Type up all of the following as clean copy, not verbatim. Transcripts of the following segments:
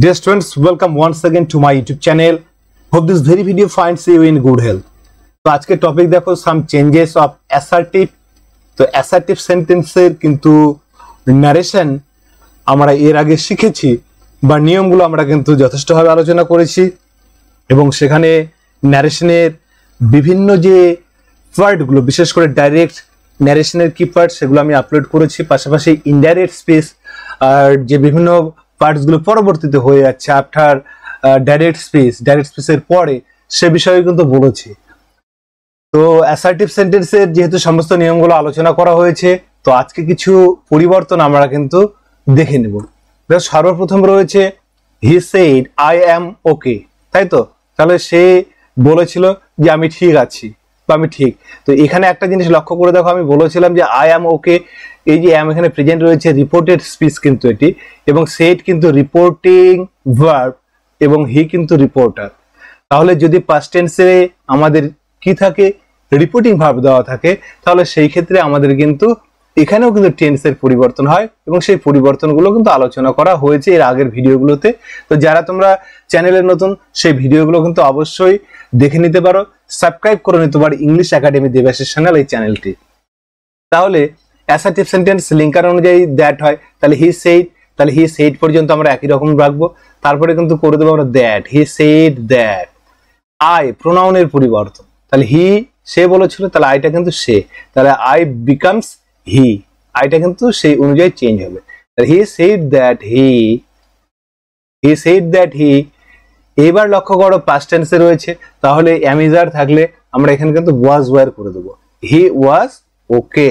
Dear students, welcome once again to my YouTube channel. Hope this very video finds you in good health. तो आज के topic देखो some changes of assertive. तो assertive sentence এর কিন্তু narration আমরা এর আগে শিখেছি বা নিয়মগুলো আমরা কিন্তু যথেষ্টভাবে আলোচনা করেছি এবং সেখানে narration-এর বিভিন্ন যে ওয়ার্ডগুলো বিশেষ করে ডাইরেক্ট narration-এর কি পার্ট সেগুলো আমি আপলোড করেছি, পাশাপাশি ইনডাইরেক্ট স্পেস আর যে বিভিন্ন পার্টসগুলো পরবর্তীতে হয়ে যাচ্ছে আফটার ডাইরেক্ট স্পেসের পরে সে বিষয়ে কিন্তু বলেছি। তো অ্যাসার্টিভ সেন্টেন্সের যেহেতু সমস্ত নিয়মগুলো আলোচনা করা হয়েছে, তো আজকে কিছু পরিবর্তন আমরা কিন্তু দেখে নেব। সর্বপ্রথম রয়েছে হি সেড আই অ্যাম ওকে, তাই তো? তাহলে সে বলেছিল যে আমি ঠিক আছি বা আমি ঠিক। তো এখানে একটা জিনিস লক্ষ্য করে দেখো, আমি বলেছিলাম যে আই অ্যাম ওকে, এই যে অ্যাম এখানে প্রেজেন্ট রয়েছে, রিপোর্টেড স্পিচ কিন্তু এটি, এবং সেড কিন্তু রিপোর্টিং ভার্ব এবং হি কিন্তু রিপোর্টার। তাহলে যদি পাস্ট টেন্সে আমাদের কি থাকে, রিপোর্টিং ভার্ব দেওয়া থাকে, তাহলে সেই ক্ষেত্রে আমাদের কিন্তু এখানেও কিন্তু টেন্সের পরিবর্তন হয় এবং সেই পরিবর্তনগুলো কিন্তু আলোচনা করা হয়েছে এর আগের ভিডিওগুলোতে। তো যারা তোমরা চ্যানেলের নতুন, সেই ভিডিওগুলো কিন্তু অবশ্যই দেখে নিতে পারো, সাবস্ক্রাইব করে নিতে পারো ইংলিশ একাডেমি দেবাশিস চ্যানেল এই চ্যানেলটি। তাহলে অ্যাসার্টিভ সেন্টেন্স লিঙ্কার অনুযায়ী দ্যাট হয়, তাহলে হি সেইড, তাহলে হি সেইড পর্যন্ত আমরা একই রকম রাখবো, তারপরে কিন্তু করে দেবো আমরা that, he said that. I প্রোনাউনের পরিবর্তন, তাহলে হি সে বলেছিল, তাহলে আইটা কিন্তু সে, তাহলে আই বিকামস হি, আইটা কিন্তু সেই অনুযায়ী চেঞ্জ হবে। হি said that he said that he. এবার লক্ষ্য করো পাস্ট টেন্সে রয়েছে, তাহলে অ্যামিজার থাকলে আমরা এখানে কিন্তু ওয়াজ ওয়ার করে দেবো, হি ওয়াজ ওকে,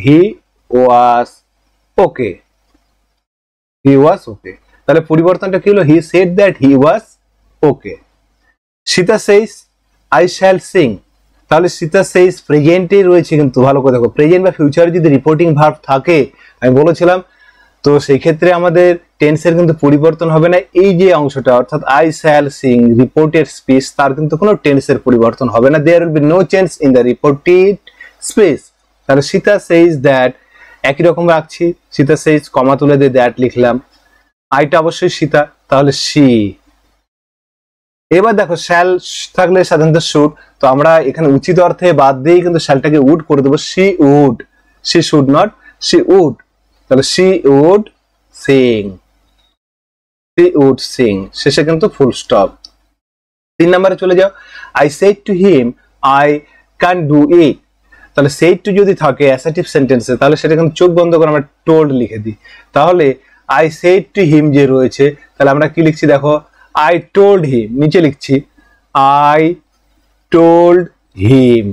হি ওয়াজ ওকে, হি ওয়াজ ওকে। তাহলে পরিবর্তনটা কি হলো, he said that he was okay. Sita says I shall Singh, তাহলে সীতা সেইস প্রেজেন্টে রয়েছে কিন্তু, ভালো করে দেখো, প্রেজেন্ট বা ফিউচারে যদি রিপোর্টিং ভার্ব থাকে, আমি বলেছিলাম, তো সেই ক্ষেত্রে আমাদের টেন্সের কিন্তু পরিবর্তন হবে না। এই যে অংশটা অর্থাৎ I shall sing reported speech, তার কিন্তু কোনো টেন্সের পরিবর্তন হবে না, there will be no change in the reported speech. তাহলে সীতা সেইজ দ্যাট একই রকম রাখছি, সীতা সেইজ কমা তুলে দিয়ে দ্যাট লিখলাম, আইটা অবশ্যই সীতা, তাহলে সি। এবার দেখো শ্যাল থাকলে সাধারণত শুড, তো আমরা এখানে উচিত অর্থে বাদ দিয়ে কিন্তু শ্যালটাকে উড করে দেবো, she would, she should not, she would, তাহলে she would sing, she would sing, শেষে কিন্তু ফুল স্টপ। 3 নম্বরে চলে যাও, I said to him I can do it, তাহলে সেড টু যদি থাকে অ্যাসার্টিভ সেন্টেন্সে, তাহলে সেটা কিন্তু চোখ বন্ধ করে আমরা টোল্ড লিখে দিই। তাহলে আই সেড টু হিম যে রয়েছে, তাহলে আমরা কি লিখছি দেখো, আই টোল্ড হিম, নিচে লিখছি আই টোল্ড হিম।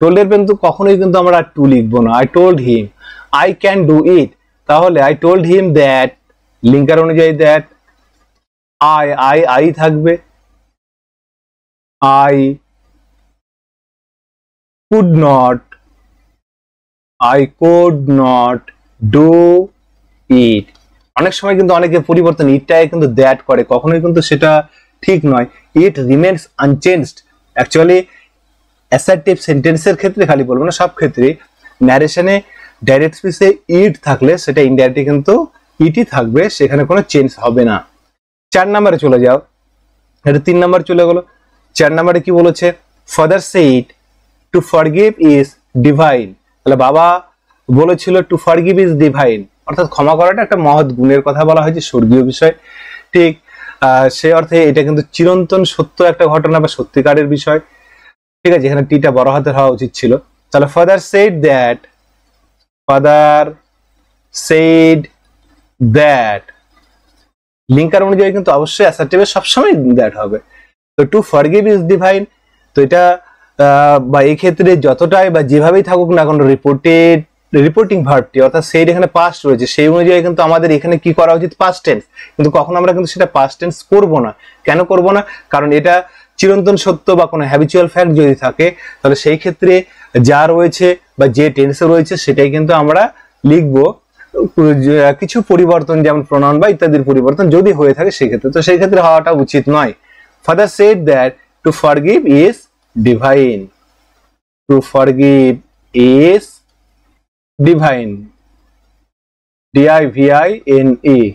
টোল্ডের কিন্তু কখনোই কিন্তু আমরা টু লিখবো না, I told him. I can do it, তাহলে I told him that, linker অনুযায়ী দ্যাট, আই থাকবে, I could not do it। অনেক সময় কিন্তু অনেকে পরিবর্তন ইটটাকে কিন্তু দ্যাট করে, কখনোই কিন্তু সেটা ঠিক নয়, ইট রিমেন্স আনচেঞ্জড। অ্যাকচুয়ালি অ্যাসার্টিভ সেন্টেন্সের ক্ষেত্রে খালি বলবো না, সব ক্ষেত্রে ন্যারেশনে ডাইরেক্ট স্পিচে ইট থাকলে সেটা ইনডাইরেক্টলি কিন্তু ইটই থাকবে, সেখানে কোনো চেঞ্জ হবে না। 4 নম্বরে চলে যাও, এটা 3 নম্বর চলে গেল। 4 নম্বরে কি বলেছে, father said to forgive is divine, তাহলে বাবা বলেছিল টু ফরগিভ ইজ ডিভাইন, অর্থাৎ ক্ষমা করাটা একটা মহৎ গুণের কথা বলা হয়েছে, স্বর্গীয় বিষয়। ঠিক সে অর্থে এটা কিন্তু চিরন্তন সত্য একটা ঘটনা বা সত্যিকারের বিষয়। ঠিক আছে, এখানে টিটা বড় হাতের হওয়া উচিত ছিল। তাহলে father said that, father said that, linker অনুযায়ী কিন্তু অবশ্যই অ্যাসার্টিভে সবসময় দ্যাট হবে। তো টু ফরগিভ ইজ ডিভাইন, তো এটা বা এই ক্ষেত্রে যতটাই বা যেভাবেই থাকুক না কোনো রিপোর্টিং ভার্বটি অর্থাৎ সেইড এখানে পাস্ট রয়েছে, সেই অনুযায়ী কিন্তু আমাদের এখানে কি করা উচিত, পাস্ট টেন্স। কিন্তু কখন আমরা কিন্তু সেটা পাস্ট টেন্স করব না। কেন করব না? কারণ এটা চিরন্তন সত্য বা কোনো হ্যাবিচুয়াল ফ্যাক্ট যদি থাকে, তাহলে সেই ক্ষেত্রে যা রয়েছে বা যে টেন্সে রয়েছে সেটাই কিন্তু আমরা লিখবো। কিছু পরিবর্তন যেমন প্রোনাউন বা ইত্যাদির পরিবর্তন যদি হয়ে থাকে সেক্ষেত্রে, তো সেই ক্ষেত্রে হওয়াটা উচিত নয়। Father said that two forgive is divine, to forgive is divine, divine।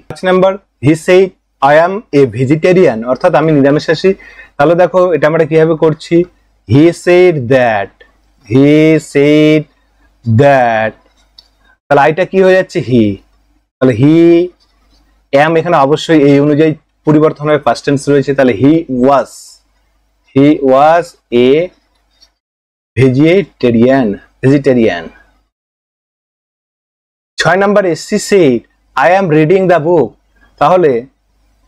5 number, he said I am A vegetarian, অর্থাৎ আমি নিরামিষাশী। তাহলে দেখো এটা আমরা কিভাবে করছি, he said that, he said that, তাহলে আইটা কি হয়ে যাচ্ছে হি, তাহলে হি অ্যাম এখানে অবশ্যই এই অনুযায়ী পরিবর্তন হবে, পাস্ট টেন্স রয়েছে, তাহলে হি ওয়াজ এ ভেজিটেরিয়ান। 6 নম্বরে she said I am reading the book, তাহলে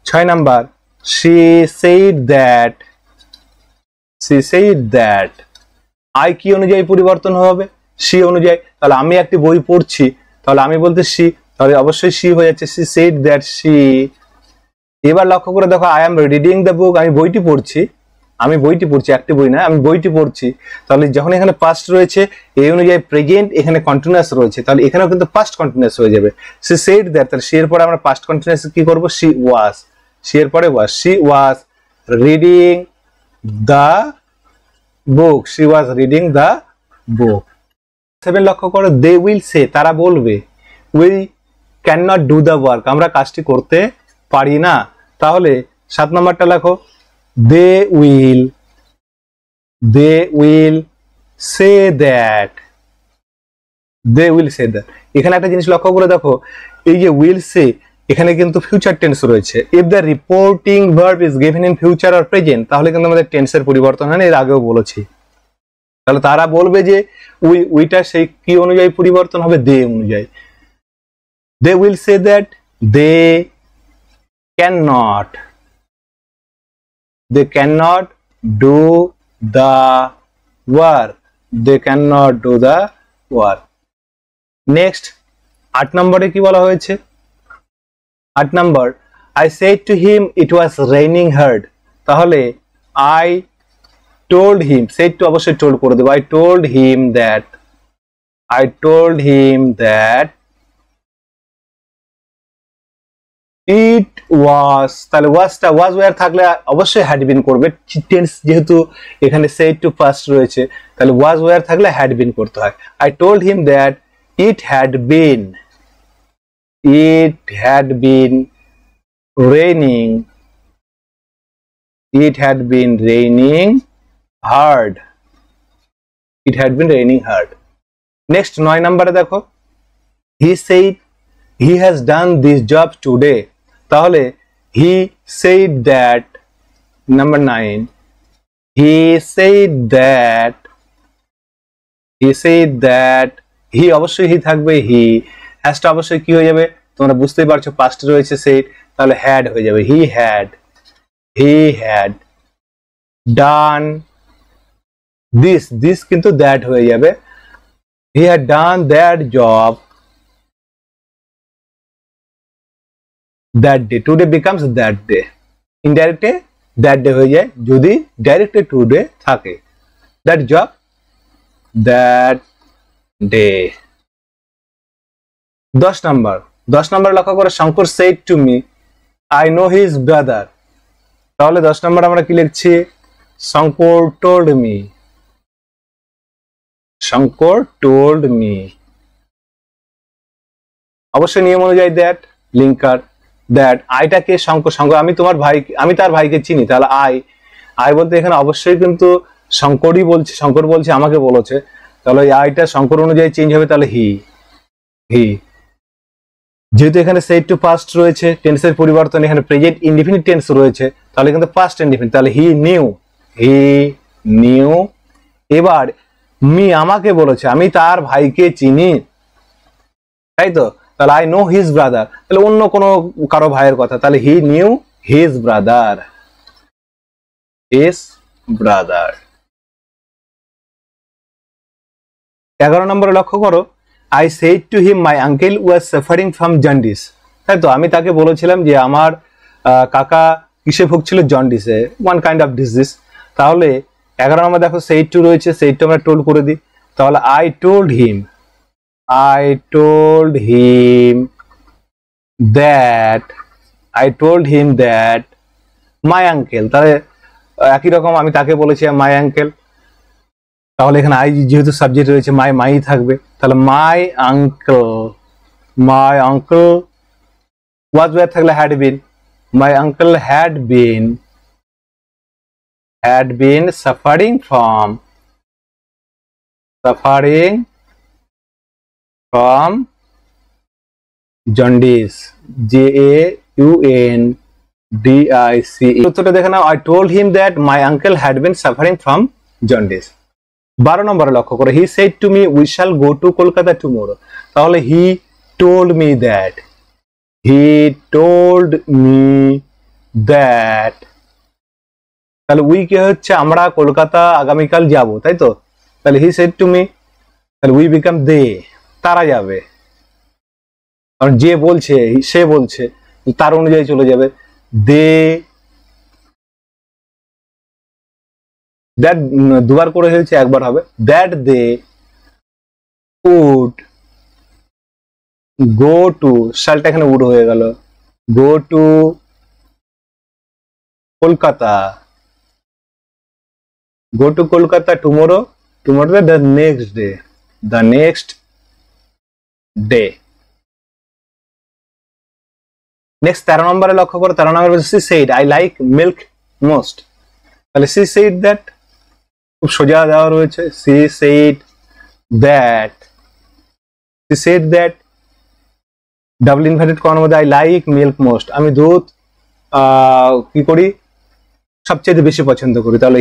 6 number she said that I কি অনুযায়ী পরিবর্তন হবে, she অনুযায়ী, তাহলে আমি একটি বই পড়ছি, তাহলে আমি বলতে she, তাহলে অবশ্যই she হয়ে যাচ্ছে, she said that she। এবার লক্ষ্য করে দেখো I am reading the book, আমি বইটি পড়ছি, একটি বই না, আমি বইটি পড়ছি, তাহলে যখন এখানে পাস্ট রয়েছে এই অনুযায়ী প্রেজেন্ট এখানে কন্টিনিউয়াস রয়েছে, তাহলে এখানেও কিন্তু পাস্ট কন্টিনিউয়াস হয়ে যাবে। she said that, তাহলে she এর পরে আমরা পাস্ট কন্টিনিউয়াস কি করব, she এর পরে she was reading the book, 7 লক্ষ্য করো they will say, তারা বলবে, we cannot do the work, আমরা কাজটি করতে পারি না। তাহলে 7 নম্বরটা লেখো they will say that, এখানে একটা জিনিস লক্ষ্য করে দেখো, এই যে will say এখানে কিন্তু ফিউচার টেন্স রয়েছে, if the reporting verb is given in future or present, তাহলে কিন্তু আমাদের টেন্সের পরিবর্তন হয় না, এর আগেও বলেছি। তাহলে তারা বলবে যে উইটা সেই কি অনুযায়ী পরিবর্তন হবে, দে অনুযায়ী, they will say that they cannot do the work, next 8 নম্বরে কি বলা হয়েছে, 8 নম্বর I said to him it was raining hard, তাহলে I told him, said to অবশ্যই told করে দেবো, I told him that it was, তাহলে was where থাকলে অবশ্যই had been করবে, টেন্স যেহেতু এখানে said to past রয়েছে, তাহলে was where থাকলে had been করতে হয়। I told him that it had been raining hard, next 9 নম্বরে দেখো he said he has done this job today, তাহলে he said that, number 9 he said that he অবশ্যই he থাকবে, he has টা অবশ্যই কি হয়ে যাবে, তোমরা বুঝতেই পারছো পাস্ট রয়েছে said, তাহলে had হয়ে যাবে, he had done this কিন্তু that হয়ে যাবে, he had done that job that day, today becomes that day, indirectly that day হয়ে যায় যদি ডাইরেক্টলি today থাকে, that job that day। 10 নম্বর লক্ষ্য করে Shankar said to me I know his brother, তাহলে 10 নম্বর আমরা কি লিখছি, শঙ্কর told me, অবশ্যই নিয়ম অনুযায়ী that লিঙ্কার, that আইটাকে শঙ্কর আমি তার ভাইকে চিনি, তাহলে আই বলতে এখানে অবশ্যই কিন্তু শঙ্কর বলছে আমাকে বলেছে, তাহলে এই আইটা শঙ্কর অনুযায়ী চেঞ্জ হবে, তাহলে হি, যেহেতু এখানে said to past রয়েছে, টেন্সের পরিবর্তন এখানে প্রেজেন্ট ইনডিফিনিট টেন্স রয়েছে, তাহলে কিন্তু পাস্ট ইনডিফিনিট, তাহলে হি নিউ। এবার আমাকে বলেছে আমি তার ভাইকে চিনি, তাই তো, তাহলে I know his brother, তাহলে অন্য কোনো কারো ভাইয়ের কথা, তাহলে he knew his brother। 11 নম্বরে লক্ষ্য করো I said to him my uncle was suffering from jaundice, তাই তো আমি তাকে বলেছিলাম যে আমার কাকা কিসে ভুগছিল, জন্ডিসে, one kind of disease, তাহলে 11 নম্বর দেখো said to রয়েছে, said to আমরা told করে দিই, তাহলে I told him that my uncle, তাহলে একই রকম আমি তাকে বলেছি my uncle, তাহলে এখানে আই যেহেতু সাবজেক্ট রয়েছে মাই থাকবে, তাহলে my uncle was where থাকলে had been, my uncle had been suffering from jaundice, JAUNDICE। উত্তরটা দেখে নাও। I told him that my uncle had been suffering from jaundice। 12 নম্বরে লক্ষ্য করো, he said to me we shall go to Kolkata tomorrow। তাহলে he told me that, তাহলে we কি হচ্ছে, আমরা কলকাতা আগামীকাল যাব, তাই তো? তাহলে he said to me, তাহলে we become they, তারা যাবে। কারণ যে বলছে, সে বলছে, তার অনুযায়ী চলে যাবে they, that দুবার করে হয়েছে, একবার হবে that they would go to, শালটা এখানে উড হয়ে গেল, go to Kolkata, tomorrow the next day। Next 13 নম্বরে লক্ষ্য করো, 13 নম্বরে she said I like milk most। তাহলে she said that, খুব সোজা দেওয়া রয়েছে, she said that double inverted কমার মধ্যে I like milk most, আমি দুধ কি করি, সবচেয়ে বেশি পছন্দ করি। তাহলে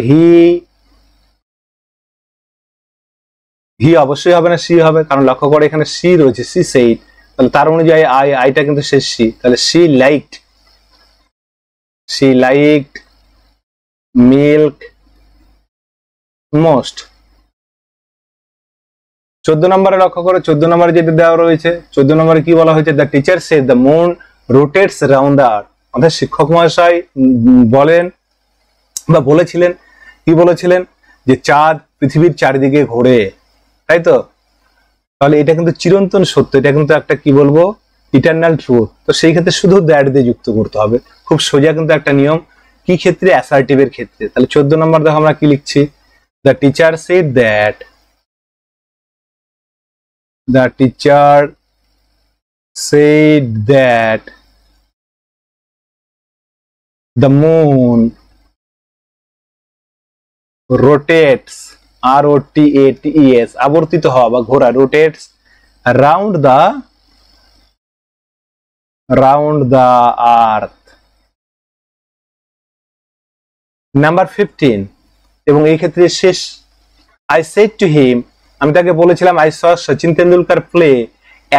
হি অবশ্যই হবে না, সি হবে, কারণ লক্ষ্য করে এখানে সি রয়েছে, সি said, তাহলে তার অনুযায়ী আইটা কিন্তু শেষ সি। তাহলে she liked milk most। 14 নম্বরে লক্ষ্য করো, 14 নম্বরে যেটা দেওয়া রয়েছে, 14 নম্বরে কি বলা হয়েছে, the teacher said the moon rotates around the earth। অর্থাৎ শিক্ষক মহাশয় বলেন বা বলেছিলেন, কি বলেছিলেন, যে চাঁদ পৃথিবীর চারিদিকে ঘোরে, তাই তো? তাহলে এটা কিন্তু চিরন্তন সত্য, এটা কিন্তু একটা কি বলবো, ইটারনাল ট্রুথ। তো সেই ক্ষেত্রে শুধু দ্যাট দিয়ে যুক্ত করতে হবে, খুব সোজা কিন্তু একটা নিয়ম। কি ক্ষেত্রে? অ্যাসার্টিভের ক্ষেত্রে। তাহলে 14 নম্বর দেখো আমরা কি লিখছি, the teacher said that the moon rotates, ROTATES, আবর্তিত হওয়া বা ঘোরা, rotates around the earth। Number 15, এবং এই ক্ষেত্রে শেষ, I said to him, আমি তাকে বলেছিলাম I saw Sachin Tendulkar play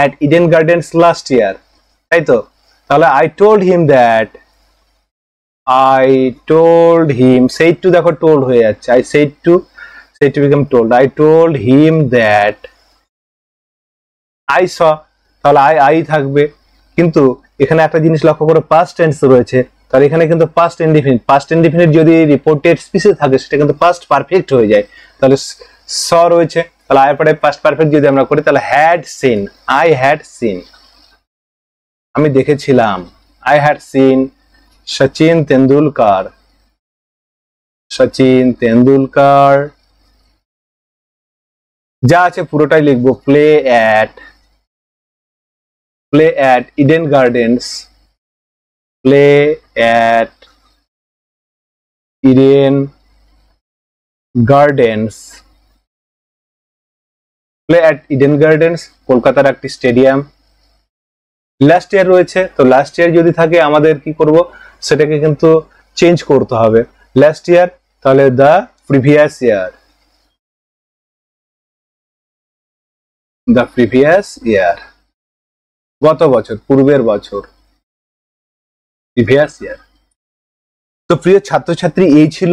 at Eden Gardens last year, তাই তো? তাহলে I told him, said to দেখো told হয়ে যাচ্ছে, I said to become told, I told him that I saw, তাহলে I থাকবে, কিন্তু এখানে একটা জিনিস লক্ষ্য করো, past tense রয়েছে, তাহলে এখানে কিন্তু past indefinite যদি রিপোর্টেড স্পিচে থাকে সেটা কিন্তু past perfect হয়ে যায়। তাহলে saw রয়েছে, তাহলে এর পরে past perfect যদি আমরা করি, তাহলে I had seen, আমি দেখেছিলাম, I had seen Sachin Tendulkar, যা আছে পুরোটাই লিখবো, play at Eden Gardens, কলকাতার একটি স্টেডিয়াম। লাস্ট ইয়ার রয়েছে, তো লাস্ট ইয়ার যদি থাকে আমাদের কি করব, সেটাকে কিন্তু চেঞ্জ করতে হবে, লাস্ট ইয়ার, তাহলে দ্য প্রিভিয়াস ইয়ার, গত বছর, পূর্বের বছর, প্রিভিয়াস ইয়ার। তো প্রিয় ছাত্রছাত্রী, এই ছিল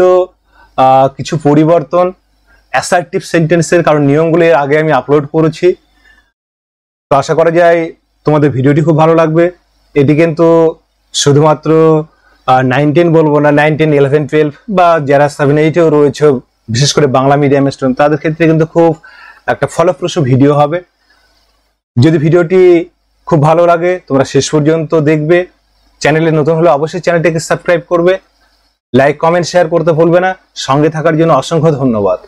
কিছু পরিবর্তন অ্যাসার্টিভ সেন্টেন্সের, কারণ নিয়মগুলো এর আগে আমি আপলোড করেছি। তো আশা করা যায় তোমাদের ভিডিওটি খুব ভালো লাগবে। এটি কিন্তু শুধুমাত্র 9, 10 বলবো না, 9, 10, 11, 12 বা যারা 7, 8-এও রয়েছে, বিশেষ করে বাংলা মিডিয়াম স্টুডেন্ট, তাদের ক্ষেত্রে কিন্তু খুব একটা ফলপ্রসূ ভিডিও হবে। যদি ভিডিওটি খুব ভালো লাগে তোমরা শেষ পর্যন্ত দেখবে। চ্যানেলে নতুন হলে অবশ্যই চ্যানেলটিকে সাবস্ক্রাইব করবে, লাইক, কমেন্ট, শেয়ার করতে ভুলবে না। সঙ্গে থাকার জন্য অসংখ্য ধন্যবাদ।